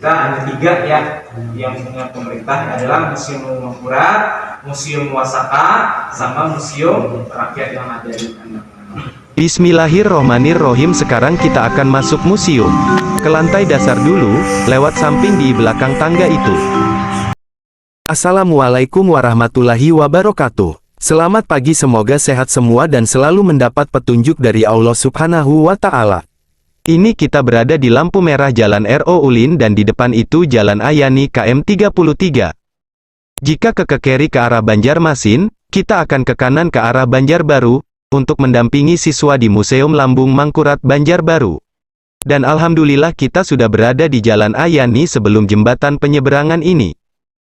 Kita ada 3 ya yang punya pemerintah adalah Museum Mangkurat, Museum Wasaka, sama Museum Rakyat yang ada di Kandang. Bismillahirrohmanirrohim. Sekarang kita akan masuk museum. Ke lantai dasar dulu, lewat samping di belakang tangga itu. Assalamualaikum warahmatullahi wabarakatuh. Selamat pagi, semoga sehat semua dan selalu mendapat petunjuk dari Allah Subhanahu wa Ta'ala. Ini kita berada di lampu merah Jalan R.O. Ulin dan di depan itu Jalan Ayani KM 33. Jika ke kiri ke arah Banjarmasin, kita akan ke kanan ke arah Banjarbaru, untuk mendampingi siswa di Museum Lambung Mangkurat Banjarbaru. Dan alhamdulillah kita sudah berada di Jalan Ayani sebelum jembatan penyeberangan ini.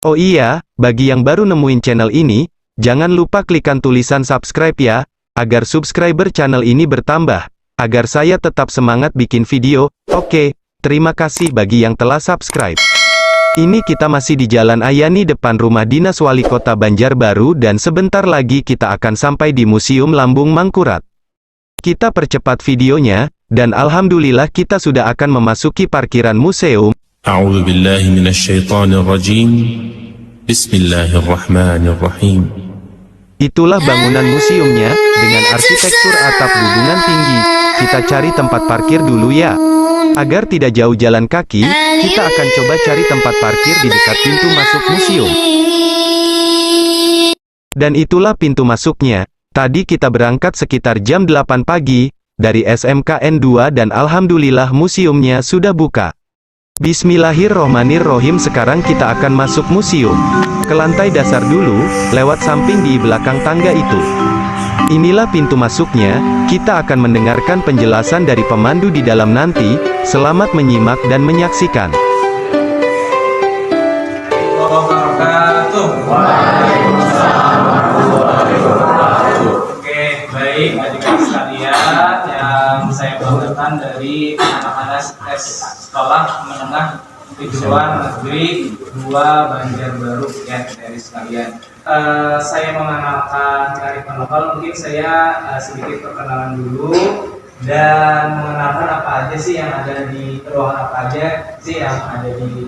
Oh iya, bagi yang baru nemuin channel ini, jangan lupa klikkan tulisan subscribe ya, agar subscriber channel ini bertambah. Agar saya tetap semangat bikin video. Oke, terima kasih bagi yang telah subscribe. Ini kita masih di Jalan Ayani depan rumah dinas wali kota Banjarbaru dan sebentar lagi kita akan sampai di Museum Lambung Mangkurat. Kita percepat videonya, dan alhamdulillah kita sudah akan memasuki parkiran museum. A'udzu billahi minasyaitonir rajim. Bismillahirrahmanirrahim. Itulah bangunan museumnya, dengan arsitektur atap hubungan tinggi. Kita cari tempat parkir dulu ya. Agar tidak jauh jalan kaki, kita akan coba cari tempat parkir di dekat pintu masuk museum. Dan itulah pintu masuknya. Tadi kita berangkat sekitar jam 8 pagi, dari SMKN 2 dan alhamdulillah museumnya sudah buka. Bismillahirrohmanirrohim. Sekarang kita akan masuk museum. Ke lantai dasar dulu, lewat samping di belakang tangga itu. Inilah pintu masuknya, kita akan mendengarkan penjelasan dari pemandu di dalam nanti. Selamat menyimak dan menyaksikan. Oke, baik adik-adik sekalian yang saya banggakan dari anak-anak sekolah menengah Kejuruan Negeri 2 Banjarbaru ya dari sekalian. Saya mengenalkan kearifan lokal, mungkin saya sedikit perkenalan dulu dan mengenalkan apa aja sih yang ada di ruangan, apa aja sih yang ada di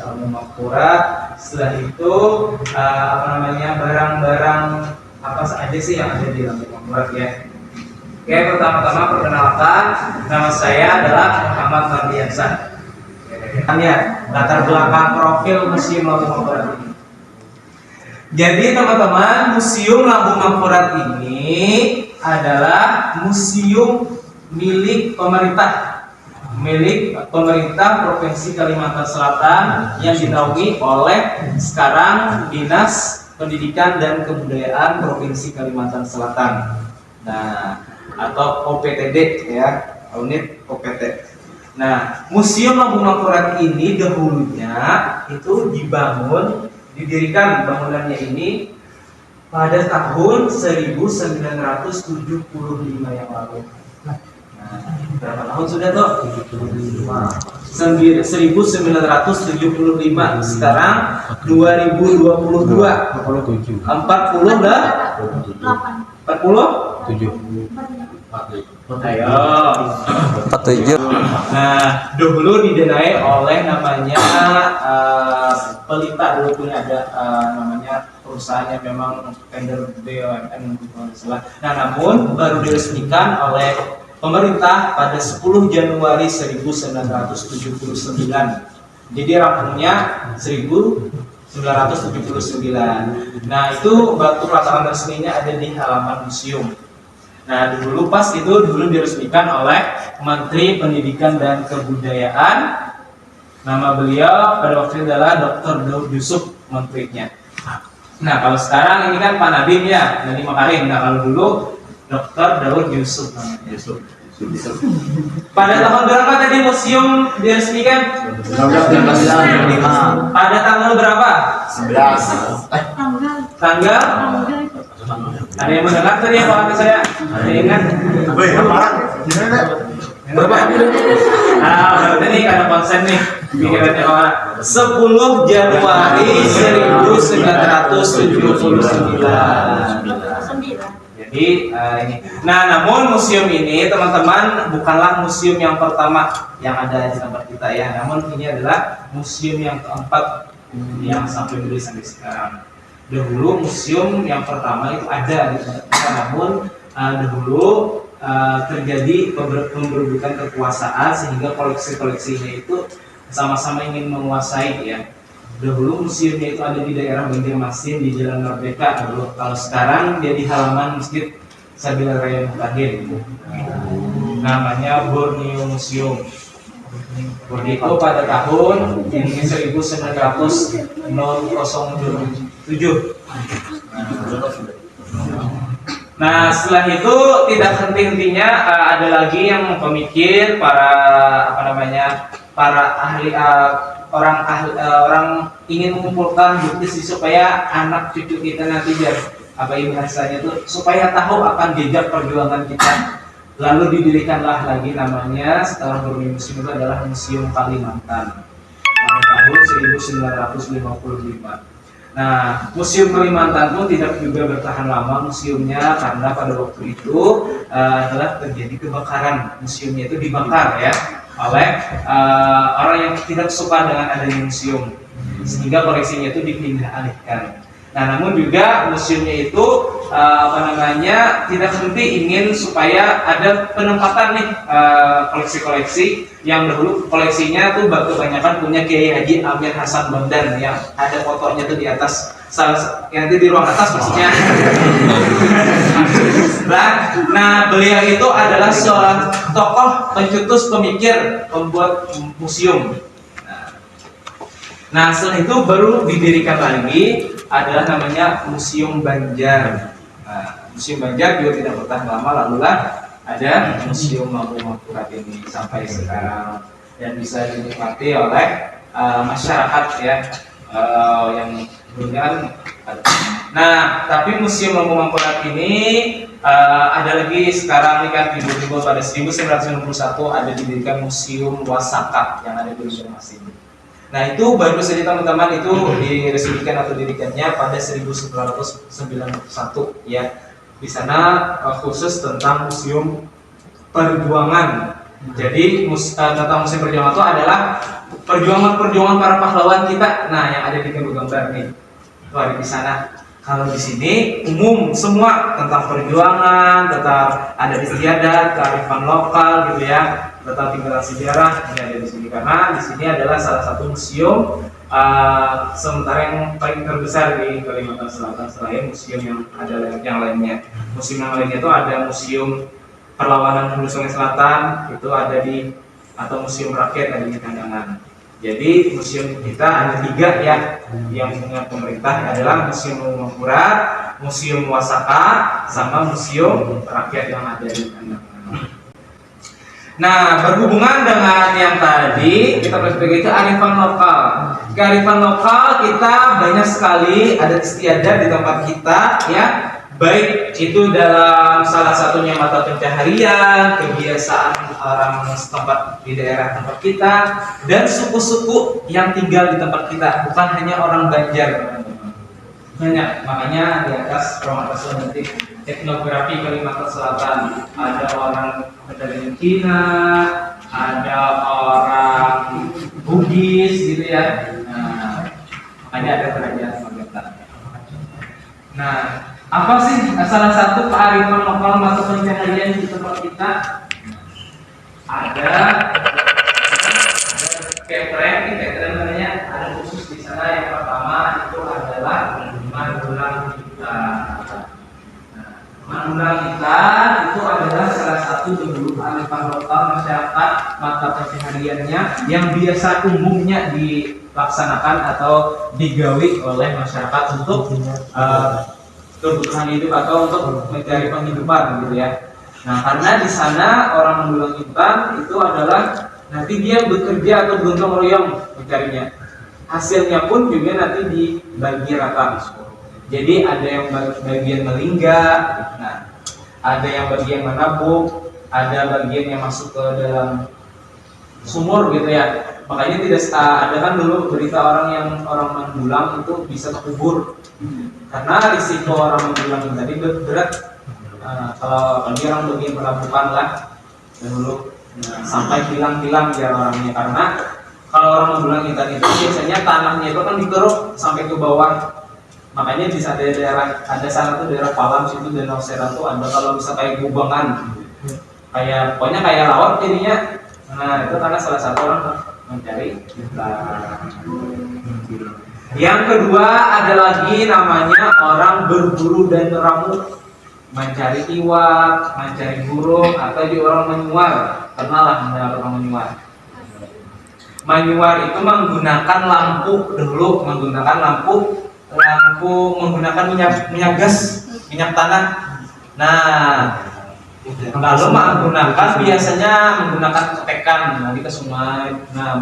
Lambung Mangkurat. Setelah itu barang-barang apa saja sih yang ada di Lambung Mangkurat ya. Oke, pertama-tama perkenalkan, nama saya adalah Muhammad Mardiansyah. Latar belakang profil Museum Lambung Mangkurat ini. Jadi teman-teman, Museum Lambung Mangkurat ini adalah museum milik pemerintah Provinsi Kalimantan Selatan yang dinaungi oleh sekarang Dinas Pendidikan dan Kebudayaan Provinsi Kalimantan Selatan. Nah, atau OPTD ya, unit OPT. Nah, Museum Lambung Mangkurat ini dahulunya itu didirikan bangunannya ini pada tahun 1975 yang lalu. Nah, berapa tahun sudah tuh? 1975. Sekarang 2022. 40 dah? 40? Ayo. 47. Nah, dulu didanai oleh namanya Pelita, dulu punya ada namanya perusahaannya memang tender BUMN kalau salah. Nah, namun baru diresmikan oleh pemerintah pada 10 Januari 1979. Jadi rampungnya 1979. Nah, itu batu ratakan resminya ada di halaman museum. Nah, dulu diresmikan oleh Menteri Pendidikan dan Kebudayaan. Nama beliau pada waktu itu adalah Dr. Daud Yusuf, menterinya. Nah, kalau sekarang ini kan Pak Nadiem ya, Nadiem Makarim. Nah, kalau dulu Dr. Daud Yusuf. Pada tahun berapa tadi museum diresmikan? 1995. Pada tanggal berapa? 11. Tanggal? Ada yang mendengar tadi apa kata saya? Ada yang ingat? Berarti nih karena konsen nih pikirannya orang. 10 Januari 1979. Jadi ini. Nah, namun museum ini teman-teman bukanlah museum yang pertama yang ada di tempat kita ya. Namun ini adalah museum yang keempat yang sampai berdiri sampai sekarang. Dahulu museum yang pertama itu ada di tempat kita, namun dahulu terjadi pemberebutan kekuasaan sehingga koleksi-koleksinya itu sama-sama ingin menguasai ya. Dahulu museumnya itu ada di daerah Banjarmasin di Jalan Merdeka. Kalau sekarang dia di halaman Masjid Sabila Raya Mutahin. Namanya Borneo Museum. Itu pada tahun ini 1907. Nah, setelah itu tidak henti-hentinya ada lagi yang pemikir, para ahli orang ingin mengumpulkan bukti supaya anak cucu kita nanti biar bahasanya itu supaya tahu akan jejak perjuangan kita. Lalu didirikanlah lagi namanya setelah Borneo Museum itu adalah Museum Kalimantan pada tahun 1955. Nah, Museum Kalimantan pun tidak juga bertahan lama museumnya karena pada waktu itu adalah terjadi kebakaran. Museumnya itu dibakar ya oleh orang yang tidak suka dengan adanya museum, sehingga koleksinya itu dipindah alihkan. Nah, namun juga museumnya itu tidak henti ingin supaya ada penempatan nih koleksi-koleksi yang dahulu koleksinya tuh kebanyakan punya Kiai Haji Amir Hasan Bondan yang ada fotonya tuh di atas yang di ruang atas maksudnya. Nah, beliau itu adalah seorang tokoh pencetus pemikir pembuat museum. Nah, setelah itu baru didirikan lagi adalah namanya Museum Banjar. Nah, Museum Banjar juga tidak bertahan lama, lalulah ada Museum Mampu Mangkurat ini sampai sekarang dan bisa dinikmati oleh masyarakat ya yang kemudian. Nah, tapi Museum Mampu Mangkurat ini ada lagi sekarang ini kan tiba-tiba pada 1991 ada didirikan Museum Wasaka yang ada di Banjarmasin. Nah, itu baru saja teman-teman itu diresmikan atau didirikannya pada 1991 ya. Di sana khusus tentang museum perjuangan. Jadi tentang museum perjuangan itu adalah perjuangan para pahlawan kita. Nah, yang ada di gambar nih. Itu ada di sana. Kalau di sini umum semua tentang perjuangan, tentang ada istiadat, kearifan lokal gitu ya. Tentang tinggalan sejarah ini ada di sini karena di sini adalah salah satu museum sementara yang paling terbesar di Kalimantan Selatan selain museum yang ada yang lainnya. Museum yang lainnya itu ada Museum Perlawanan Hulu Sungai Selatan itu ada di atau Museum Rakyat ada di Kandangan. Jadi museum kita ada 3 ya yang punya pemerintah adalah Museum Mangkurat, Museum Wasaka, sama Museum Rakyat yang ada di Kandangan. Nah, berhubungan dengan yang tadi kita perspektif kearifan lokal. Kearifan lokal kita banyak sekali ada istiadat di tempat kita ya. Baik itu dalam salah satunya mata pencaharian, kebiasaan orang setempat di daerah tempat kita dan suku-suku yang tinggal di tempat kita, bukan hanya orang Banjar. Banyak, makanya di atas ruang atas nanti etnografi Kalimantan Selatan ada orang dari Cina, ada orang Bugis gitu ya. Nah, makanya ada kerajaan Magetan. Nah, apa sih salah satu kearifan lokal mata pencaharian di tempat kita? Ada ketren namanya, ada khusus di sana. Yang pertama itu adalah Manulang Hitam. Manulang Hitam itu adalah salah satu dulu kearifan lokal masyarakat mata pencahariannya yang biasa umumnya dilaksanakan atau digawi oleh masyarakat untuk kebutuhan hidup atau untuk mencari penghidupan gitu ya. Nah, karena di sana orang Manulang Hitam itu adalah nanti dia bekerja atau bergotong royong mencarinya. Hasilnya pun juga nanti dibagi rata. Jadi ada yang bagian melingga, nah, ada yang bagian menabung, ada bagian yang masuk ke dalam sumur gitu ya. Makanya tidak ada kan dulu berita orang Manulang itu bisa terkubur karena risiko orang Manulang tadi berat kalau dia orang bagian pelabuhan lah dahulu, sampai hilang-hilang dia orangnya, karena kalau orang mendulang intan itu biasanya tanahnya itu kan dikeruk sampai ke bawah. Makanya di daerah ada sana tuh daerah Palam situ, Danau Sera tuh ada kalau bisa kayak gubangan, kayak pokoknya kayak laut jadinya. Nah itu karena salah satu orang mencari intan. Yang kedua ada lagi namanya orang berburu dan meramu, mencari iwak, mencari burung, atau di orang menyuar. Kenal lah orang menyuar. Menyuar itu menggunakan lampu dulu, menggunakan minyak gas, minyak tanah. Nah, lalu biasanya menggunakan ketekan, nanti ke sungai. Nah,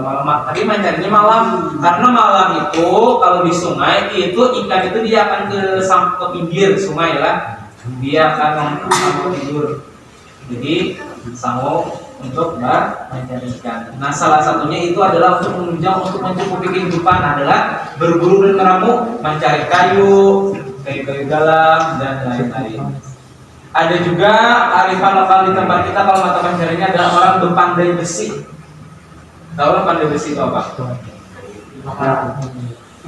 malam, tapi mencarinya malam, karena malam itu kalau di sungai itu ikan itu dia akan ke pinggir sungai lah, dia akan tidur. Jadi sangu untuk mencari ikan. Nah, salah satunya itu adalah untuk menunjang, untuk mencukupi kehidupan adalah berburu dan meramu, mencari kayu galam dan lain-lain. Ada juga arifan lokal di tempat kita kalau mata pencarinya adalah orang berpandai besi. Tahu orang pandai besi itu apa?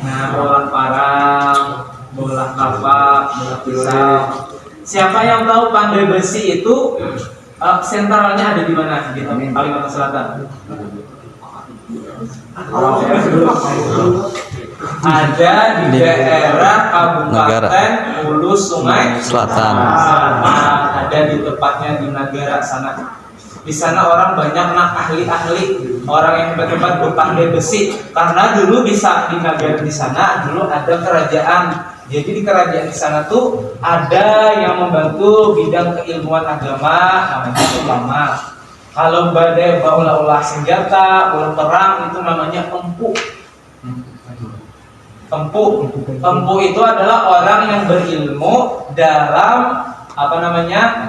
Nah, bola parang, bola kapak, bola pisau. Siapa yang tahu pandai besi itu sentralnya ada di mana di Kalimantan Selatan? Ada di daerah Kabupaten Hulu Sungai Selatan. Ada di tepatnya di Nagara sana. Di sana orang banyak ahli-ahli, orang yang hebat-hebat berpandai besi. Karena dulu di Nagara di sana dulu ada kerajaan. Jadi di kerajaan di sana tuh ada yang membantu bidang keilmuan agama, namanya ulama. Kalau badai ulah senjata, ulah perang itu namanya empu. Empu itu adalah orang yang berilmu dalam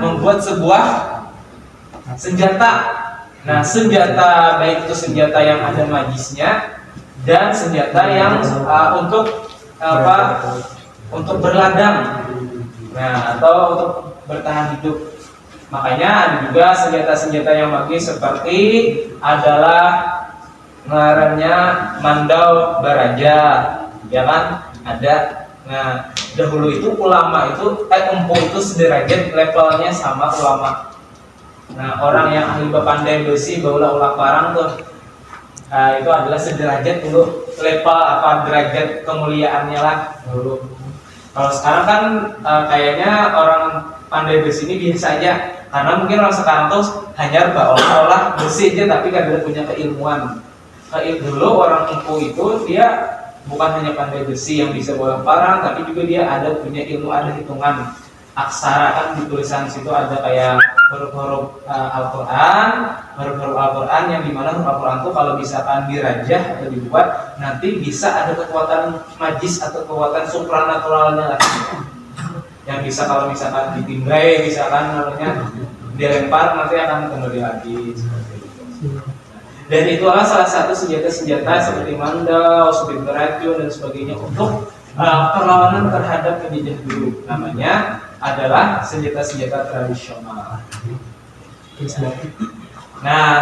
membuat sebuah senjata. Nah, senjata baik itu senjata yang ada magisnya dan senjata yang untuk berladang, nah, atau untuk bertahan hidup. Makanya ada juga senjata-senjata yang magis seperti adalah ngarannya Mandau Baraja, ya kan? Ada. Nah, dahulu itu ulama itu empu itu sederajat levelnya sama ulama. Nah, orang yang ahli pandai besi, ulah parang tuh, itu adalah sederajat dulu, level derajat kemuliaannya lah dulu. Kalau sekarang kan kayaknya orang pandai besi ini biasa aja, karena mungkin orang sekarang tuh hanya olah besi aja tapi gak ada punya keilmuan. Dulu orang empu itu dia bukan hanya pandai besi yang bisa bola parang, tapi juga dia ada punya ilmu, ada hitungan aksara, kan di tulisan situ ada kayak huruf-huruf Al-Quran, yang dimana huruf Al-Quran itu kalau misalkan dirajah atau dibuat nanti bisa ada kekuatan magis atau kekuatan supranaturalnya lah, yang bisa kalau misalkan ditinggai, misalkan namanya dilempar nanti akan kembali lagi seperti itu. Dan itulah salah satu senjata-senjata seperti mandau, seperti beracun dan sebagainya untuk perlawanan terhadap penjajah dulu. Namanya adalah senjata-senjata tradisional. Nah,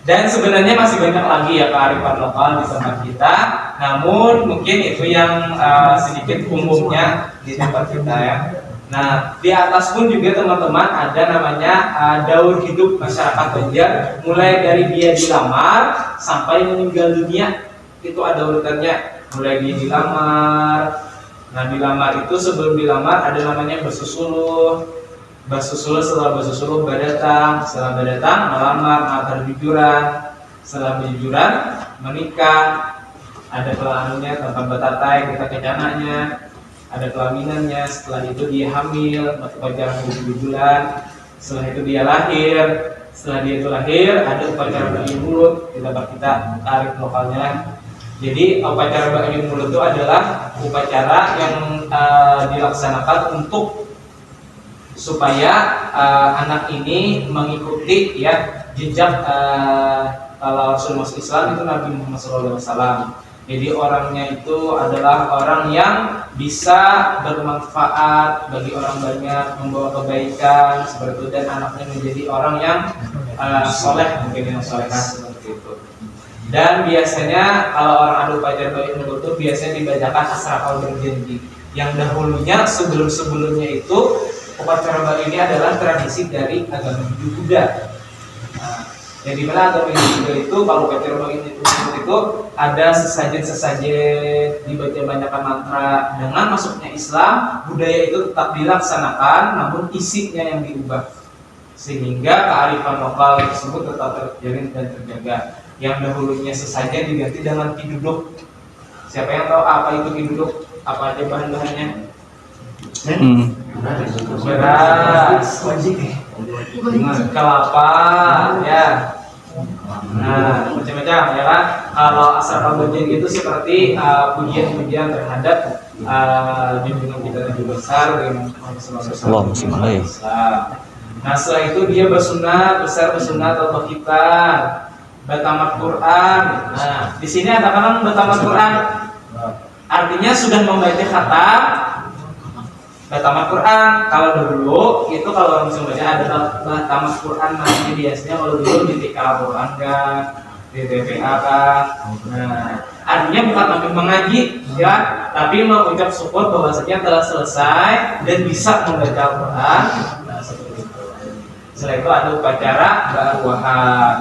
dan sebenarnya masih banyak lagi ya kearifan lokal di tempat kita. Namun mungkin itu yang sedikit umumnya di tempat kita ya. Nah, di atas pun juga teman-teman ada namanya daur hidup masyarakat Banjar, mulai dari dia dilamar sampai meninggal dunia. Itu ada urutannya, mulai dia dilamar. Nah, dilamar itu sebelum dilamar ada namanya bersusuluh. Setelah bersusuluh badatang, setelah badatang melamar, mengantar jujuran, setelah berjujuran menikah. Ada kelaminannya, tempat batatai, kita kecananya, ada kelaminannya. Setelah itu dia hamil, upacara 7 bulan. Setelah itu dia lahir. Setelah dia itu lahir, ada upacara bagi mulut. Kita tarik lokalnya. Jadi upacara bagi mulut itu adalah upacara yang dilaksanakan untuk supaya anak ini mengikuti ya jejak kalau Rasul masuk Islam itu Nabi Muhammad SAW. Jadi orangnya itu adalah orang yang bisa bermanfaat bagi orang banyak, membawa kebaikan seperti itu, dan anaknya menjadi orang yang soleh, mungkin yang solehah seperti itu. Dan biasanya kalau orang ada upacara bait nurul itu biasanya dibacakan asrakal berjanji. Yang dahulunya sebelumnya itu upacara bait ini adalah tradisi dari agama Hindu Buddha. Jadi mana agama Hindu itu kalau upacara bait itu ada sesajen dibaca banyakkan mantra. Dengan masuknya Islam, budaya itu tetap dilaksanakan, namun isinya yang diubah sehingga kearifan lokal tersebut tetap terjalin dan terjaga. Yang dahulunya sesajen diganti dengan kiduduk. Siapa yang tahu apa itu kiduduk? Apa aja bahan-bahannya? Beras, kelapa, ya. Nah, macam-macam ya kan. Kalau asal berjanji itu seperti pujian-pujian terhadap junjungan kita Nabi besar dengan Rasulullah SAW. Nah, setelah itu dia bersunat atau kita batamat Quran. Nah, di sini ada kan batamat Quran. Artinya sudah membaca khatam batamat Quran. Kalau dulu itu kalau orang baca ada batamat Quran namanya biasanya kalau dulu di TK Quran kan, di TPA kan. Nah, artinya bukan sambil mengaji ya, tapi mengucap syukur bahwasanya telah selesai dan bisa membaca Quran. Nah, seperti itu. Setelah itu ada upacara berarwahan.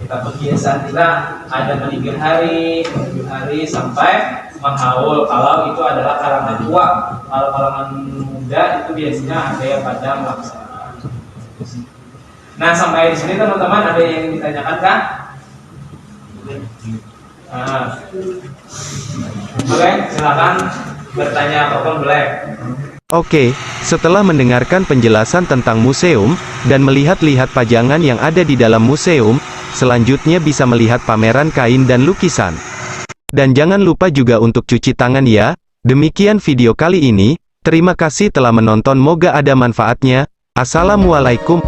Kita kebiasaan kita ada meninggal hari sampai menghaul. Kalau itu adalah kalangan tua, kalau kalangan muda itu biasanya ada yang pada melaksanakan. Nah, sampai di sini teman-teman ada yang ditanyakan kan? Boleh, silakan bertanya apapun boleh. Oke, setelah mendengarkan penjelasan tentang museum, dan melihat-lihat pajangan yang ada di dalam museum, selanjutnya bisa melihat pameran kain dan lukisan. Dan jangan lupa juga untuk cuci tangan ya. Demikian video kali ini, terima kasih telah menonton, moga ada manfaatnya. Assalamualaikum.